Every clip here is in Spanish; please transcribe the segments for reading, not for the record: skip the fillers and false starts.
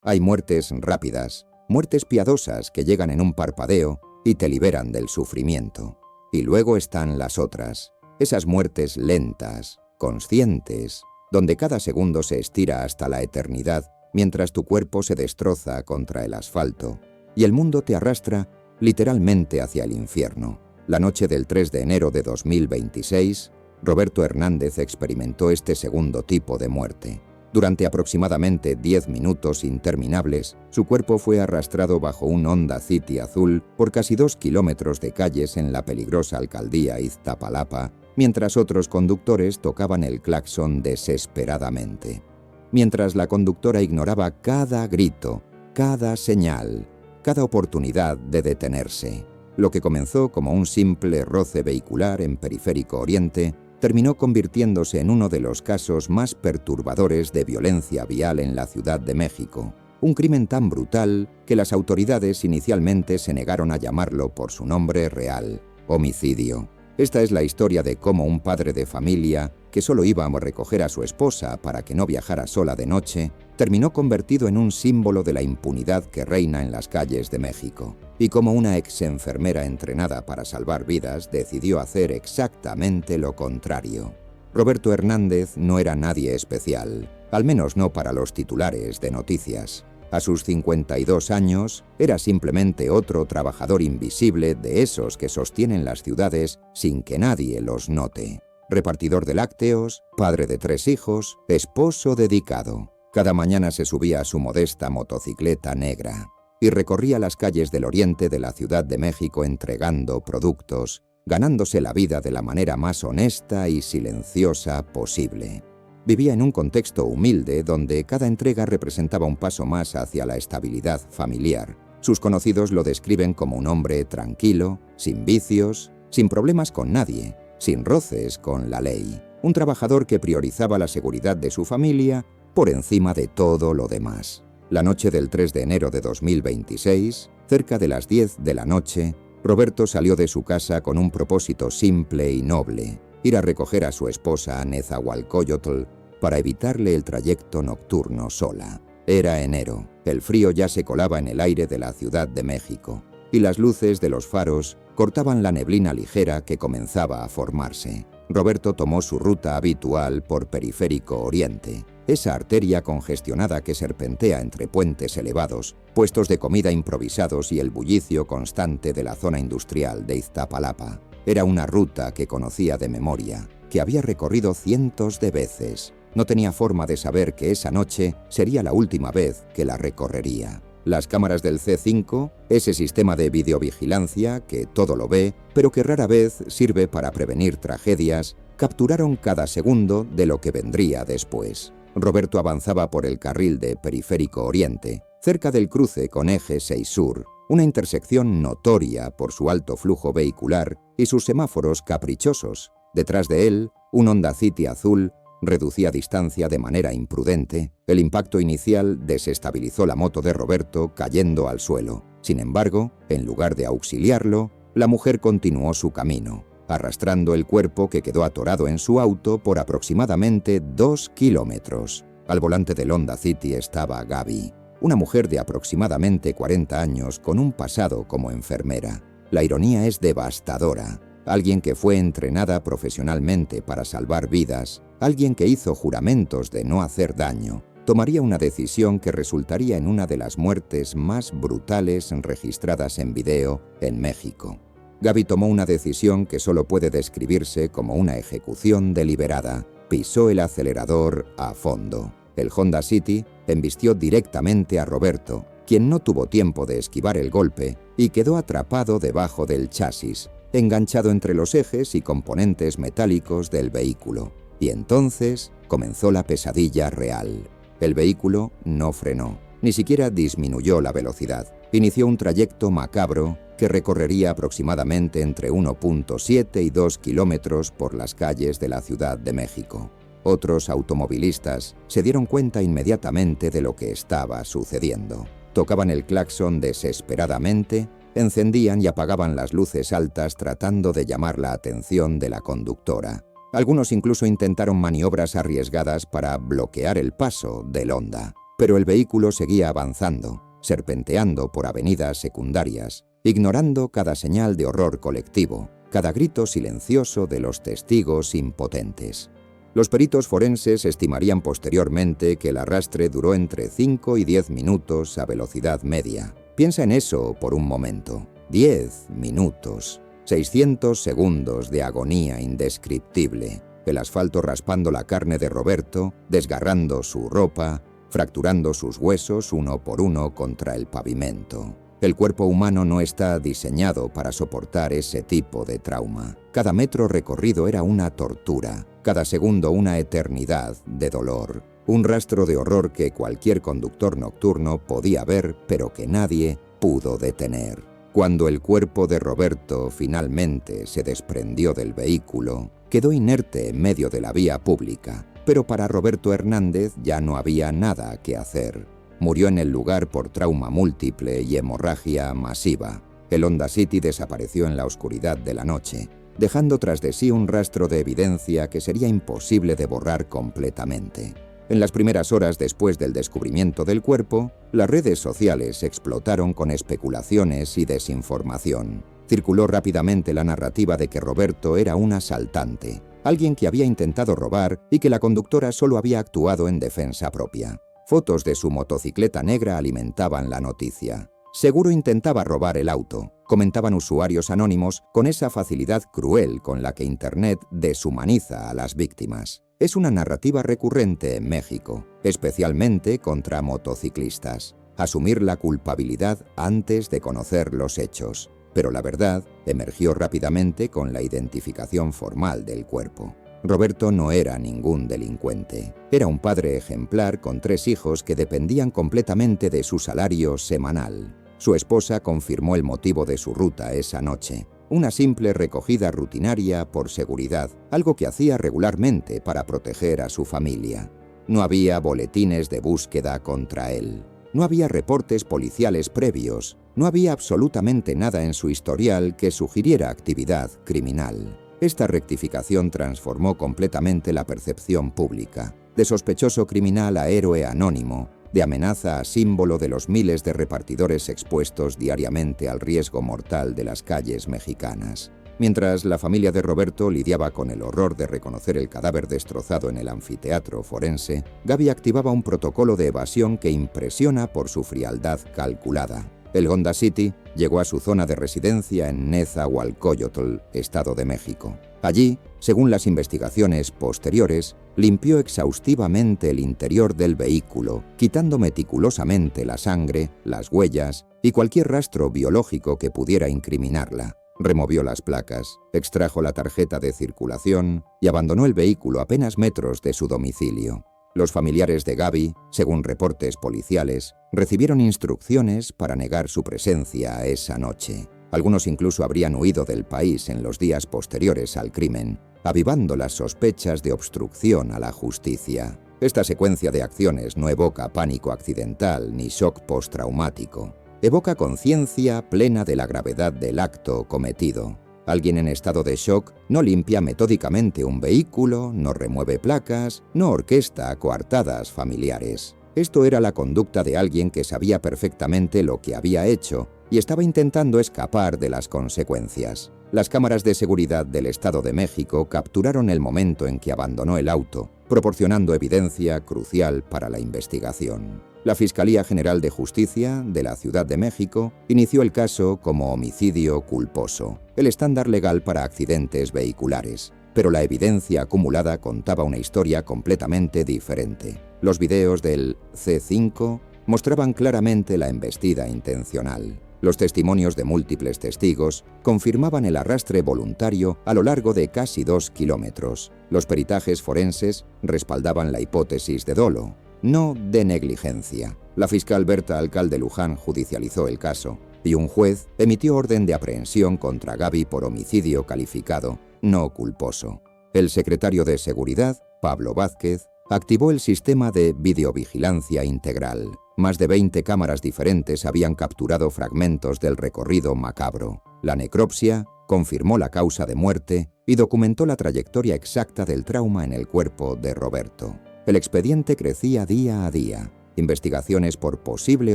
Hay muertes rápidas, muertes piadosas que llegan en un parpadeo y te liberan del sufrimiento. Y luego están las otras, esas muertes lentas, conscientes, donde cada segundo se estira hasta la eternidad mientras tu cuerpo se destroza contra el asfalto y el mundo te arrastra literalmente hacia el infierno. La noche del 3 de enero de 2026, Roberto Hernández experimentó este segundo tipo de muerte. Durante aproximadamente 10 minutos interminables, su cuerpo fue arrastrado bajo un Honda City azul por casi 2 kilómetros de calles en la peligrosa alcaldía Iztapalapa, mientras otros conductores tocaban el claxon desesperadamente. Mientras la conductora ignoraba cada grito, cada señal, cada oportunidad de detenerse. Lo que comenzó como un simple roce vehicular en Periférico Oriente terminó convirtiéndose en uno de los casos más perturbadores de violencia vial en la Ciudad de México. Un crimen tan brutal que las autoridades inicialmente se negaron a llamarlo por su nombre real: homicidio. Esta es la historia de cómo un padre de familia, que solo iba a recoger a su esposa para que no viajara sola de noche, terminó convertido en un símbolo de la impunidad que reina en las calles de México. Y cómo una ex enfermera entrenada para salvar vidas decidió hacer exactamente lo contrario. Roberto Hernández no era nadie especial, al menos no para los titulares de noticias. A sus 52 años, era simplemente otro trabajador invisible de esos que sostienen las ciudades sin que nadie los note. Repartidor de lácteos, padre de 3 hijos, esposo dedicado. Cada mañana se subía a su modesta motocicleta negra y recorría las calles del oriente de la Ciudad de México entregando productos, ganándose la vida de la manera más honesta y silenciosa posible. Vivía en un contexto humilde donde cada entrega representaba un paso más hacia la estabilidad familiar. Sus conocidos lo describen como un hombre tranquilo, sin vicios, sin problemas con nadie, sin roces con la ley. Un trabajador que priorizaba la seguridad de su familia por encima de todo lo demás. La noche del 3 de enero de 2026, cerca de las 10 de la noche, Roberto salió de su casa con un propósito simple y noble: ir a recoger a su esposa a Nezahualcóyotl para evitarle el trayecto nocturno sola. Era enero, el frío ya se colaba en el aire de la Ciudad de México, y las luces de los faros cortaban la neblina ligera que comenzaba a formarse. Roberto tomó su ruta habitual por Periférico Oriente, esa arteria congestionada que serpentea entre puentes elevados, puestos de comida improvisados y el bullicio constante de la zona industrial de Iztapalapa. Era una ruta que conocía de memoria, que había recorrido cientos de veces. No tenía forma de saber que esa noche sería la última vez que la recorrería. Las cámaras del C5, ese sistema de videovigilancia que todo lo ve, pero que rara vez sirve para prevenir tragedias, capturaron cada segundo de lo que vendría después. Roberto avanzaba por el carril de Periférico Oriente, cerca del cruce con Eje 6 Sur, una intersección notoria por su alto flujo vehicular y sus semáforos caprichosos. Detrás de él, un Honda City azul reducía distancia de manera imprudente. El impacto inicial desestabilizó la moto de Roberto, cayendo al suelo. Sin embargo, en lugar de auxiliarlo, la mujer continuó su camino, arrastrando el cuerpo que quedó atorado en su auto por aproximadamente 2 kilómetros. Al volante del Honda City estaba Gaby, una mujer de aproximadamente 40 años con un pasado como enfermera. La ironía es devastadora. Alguien que fue entrenada profesionalmente para salvar vidas, alguien que hizo juramentos de no hacer daño, tomaría una decisión que resultaría en una de las muertes más brutales registradas en video en México. Gaby tomó una decisión que solo puede describirse como una ejecución deliberada. Pisó el acelerador a fondo. El Honda City embistió directamente a Roberto, quien no tuvo tiempo de esquivar el golpe y quedó atrapado debajo del chasis, enganchado entre los ejes y componentes metálicos del vehículo. Y entonces comenzó la pesadilla real. El vehículo no frenó, ni siquiera disminuyó la velocidad. Inició un trayecto macabro que recorrería aproximadamente entre 1.7 y 2 kilómetros por las calles de la Ciudad de México. Otros automovilistas se dieron cuenta inmediatamente de lo que estaba sucediendo. Tocaban el claxon desesperadamente, encendían y apagaban las luces altas tratando de llamar la atención de la conductora. Algunos incluso intentaron maniobras arriesgadas para bloquear el paso del Honda. Pero el vehículo seguía avanzando, serpenteando por avenidas secundarias, ignorando cada señal de horror colectivo, cada grito silencioso de los testigos impotentes. Los peritos forenses estimarían posteriormente que el arrastre duró entre 5 y 10 minutos a velocidad media. Piensa en eso por un momento. 10 minutos. 600 segundos de agonía indescriptible. El asfalto raspando la carne de Roberto, desgarrando su ropa, fracturando sus huesos uno por uno contra el pavimento. El cuerpo humano no está diseñado para soportar ese tipo de trauma. Cada metro recorrido era una tortura, cada segundo una eternidad de dolor. Un rastro de horror que cualquier conductor nocturno podía ver, pero que nadie pudo detener. Cuando el cuerpo de Roberto finalmente se desprendió del vehículo, quedó inerte en medio de la vía pública. Pero para Roberto Hernández ya no había nada que hacer. Murió en el lugar por trauma múltiple y hemorragia masiva. El Honda City desapareció en la oscuridad de la noche, dejando tras de sí un rastro de evidencia que sería imposible de borrar completamente. En las primeras horas después del descubrimiento del cuerpo, las redes sociales explotaron con especulaciones y desinformación. Circuló rápidamente la narrativa de que Roberto era un asaltante, alguien que había intentado robar y que la conductora solo había actuado en defensa propia. Fotos de su motocicleta negra alimentaban la noticia. Seguro intentaba robar el auto, comentaban usuarios anónimos con esa facilidad cruel con la que Internet deshumaniza a las víctimas. Es una narrativa recurrente en México, especialmente contra motociclistas. Asumir la culpabilidad antes de conocer los hechos. Pero la verdad emergió rápidamente con la identificación formal del cuerpo. Roberto no era ningún delincuente. Era un padre ejemplar con 3 hijos que dependían completamente de su salario semanal. Su esposa confirmó el motivo de su ruta esa noche. Una simple recogida rutinaria por seguridad, algo que hacía regularmente para proteger a su familia. No había boletines de búsqueda contra él. No había reportes policiales previos. No había absolutamente nada en su historial que sugiriera actividad criminal. Esta rectificación transformó completamente la percepción pública, de sospechoso criminal a héroe anónimo, de amenaza a símbolo de los miles de repartidores expuestos diariamente al riesgo mortal de las calles mexicanas. Mientras la familia de Roberto lidiaba con el horror de reconocer el cadáver destrozado en el anfiteatro forense, Gaby activaba un protocolo de evasión que impresiona por su frialdad calculada. El Honda City llegó a su zona de residencia en Nezahualcóyotl, Estado de México. Allí, según las investigaciones posteriores, limpió exhaustivamente el interior del vehículo, quitando meticulosamente la sangre, las huellas y cualquier rastro biológico que pudiera incriminarla. Removió las placas, extrajo la tarjeta de circulación y abandonó el vehículo a apenas metros de su domicilio. Los familiares de Gaby, según reportes policiales, recibieron instrucciones para negar su presencia esa noche. Algunos incluso habrían huido del país en los días posteriores al crimen, avivando las sospechas de obstrucción a la justicia. Esta secuencia de acciones no evoca pánico accidental ni shock postraumático. Evoca conciencia plena de la gravedad del acto cometido. Alguien en estado de shock no limpia metódicamente un vehículo, no remueve placas, no orquesta coartadas familiares. Esto era la conducta de alguien que sabía perfectamente lo que había hecho y estaba intentando escapar de las consecuencias. Las cámaras de seguridad del Estado de México capturaron el momento en que abandonó el auto, proporcionando evidencia crucial para la investigación. La Fiscalía General de Justicia de la Ciudad de México inició el caso como homicidio culposo, el estándar legal para accidentes vehiculares. Pero la evidencia acumulada contaba una historia completamente diferente. Los videos del C5 mostraban claramente la embestida intencional. Los testimonios de múltiples testigos confirmaban el arrastre voluntario a lo largo de casi 2 kilómetros. Los peritajes forenses respaldaban la hipótesis de dolo, no de negligencia. La fiscal Berta Alcalde Luján judicializó el caso y un juez emitió orden de aprehensión contra Gaby por homicidio calificado no culposo. El secretario de Seguridad, Pablo Vázquez, activó el sistema de videovigilancia integral. Más de 20 cámaras diferentes habían capturado fragmentos del recorrido macabro. La necropsia confirmó la causa de muerte y documentó la trayectoria exacta del trauma en el cuerpo de Roberto. El expediente crecía día a día. investigaciones por posible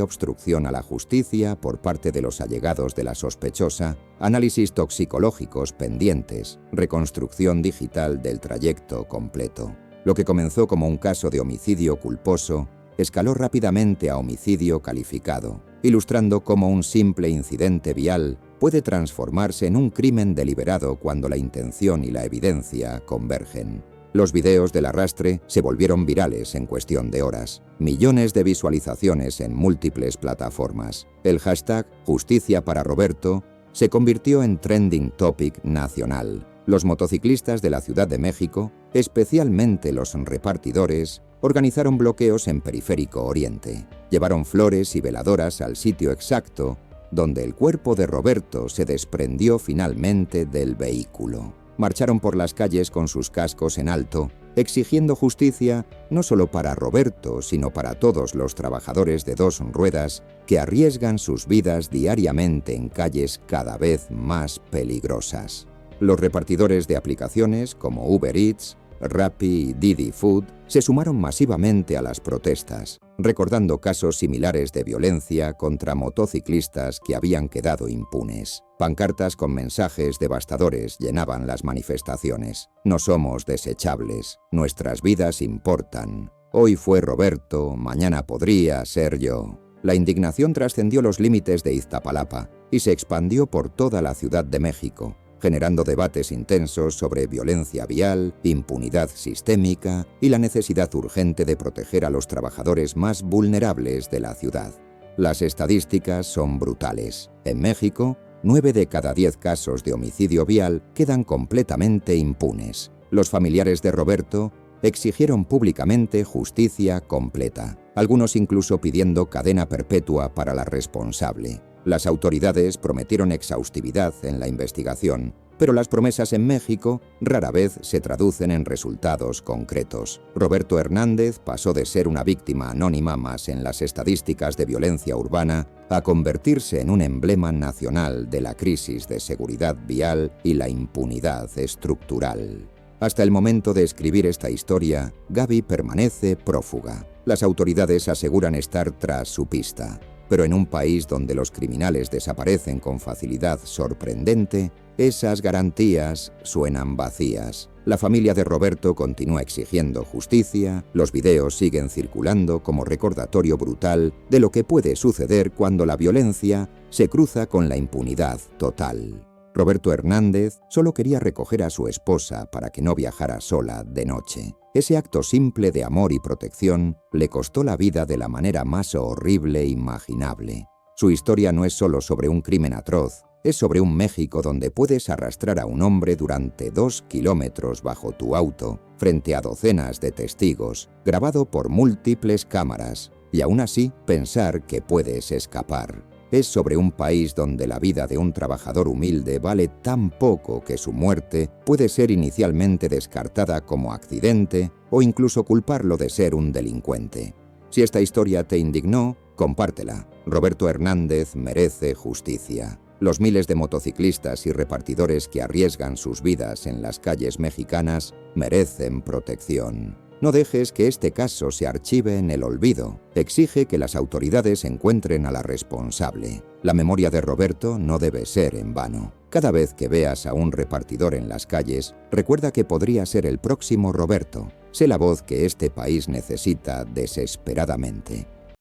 obstrucción a la justicia por parte de los allegados de la sospechosa, análisis toxicológicos pendientes, reconstrucción digital del trayecto completo. Lo que comenzó como un caso de homicidio culposo escaló rápidamente a homicidio calificado, ilustrando cómo un simple incidente vial puede transformarse en un crimen deliberado cuando la intención y la evidencia convergen. Los videos del arrastre se volvieron virales en cuestión de horas. Millones de visualizaciones en múltiples plataformas. El hashtag Justicia para Roberto se convirtió en trending topic nacional. Los motociclistas de la Ciudad de México, especialmente los repartidores, organizaron bloqueos en Periférico Oriente. Llevaron flores y veladoras al sitio exacto donde el cuerpo de Roberto se desprendió finalmente del vehículo. Marcharon por las calles con sus cascos en alto, exigiendo justicia no solo para Roberto, sino para todos los trabajadores de dos ruedas que arriesgan sus vidas diariamente en calles cada vez más peligrosas. Los repartidores de aplicaciones como Uber Eats, Rappi y Didi Food se sumaron masivamente a las protestas, recordando casos similares de violencia contra motociclistas que habían quedado impunes. Pancartas con mensajes devastadores llenaban las manifestaciones. No somos desechables, nuestras vidas importan. Hoy fue Roberto, mañana podría ser yo. La indignación trascendió los límites de Iztapalapa y se expandió por toda la Ciudad de México, generando debates intensos sobre violencia vial, impunidad sistémica y la necesidad urgente de proteger a los trabajadores más vulnerables de la ciudad. Las estadísticas son brutales. En México, 9 de cada 10 casos de homicidio vial quedan completamente impunes. Los familiares de Roberto exigieron públicamente justicia completa, algunos incluso pidiendo cadena perpetua para la responsable. Las autoridades prometieron exhaustividad en la investigación, pero las promesas en México rara vez se traducen en resultados concretos. Roberto Hernández pasó de ser una víctima anónima más en las estadísticas de violencia urbana a convertirse en un emblema nacional de la crisis de seguridad vial y la impunidad estructural. Hasta el momento de escribir esta historia, Gaby permanece prófuga. Las autoridades aseguran estar tras su pista. Pero en un país donde los criminales desaparecen con facilidad sorprendente, esas garantías suenan vacías. La familia de Roberto continúa exigiendo justicia, los videos siguen circulando como recordatorio brutal de lo que puede suceder cuando la violencia se cruza con la impunidad total. Roberto Hernández solo quería recoger a su esposa para que no viajara sola de noche. Ese acto simple de amor y protección le costó la vida de la manera más horrible imaginable. Su historia no es solo sobre un crimen atroz, es sobre un México donde puedes arrastrar a un hombre durante 2 kilómetros bajo tu auto, frente a docenas de testigos, grabado por múltiples cámaras, y aún así pensar que puedes escapar. Es sobre un país donde la vida de un trabajador humilde vale tan poco que su muerte puede ser inicialmente descartada como accidente o incluso culparlo de ser un delincuente. Si esta historia te indignó, compártela. Roberto Hernández merece justicia. Los miles de motociclistas y repartidores que arriesgan sus vidas en las calles mexicanas merecen protección. No dejes que este caso se archive en el olvido. Exige que las autoridades encuentren a la responsable. La memoria de Roberto no debe ser en vano. Cada vez que veas a un repartidor en las calles, recuerda que podría ser el próximo Roberto. Sé la voz que este país necesita desesperadamente.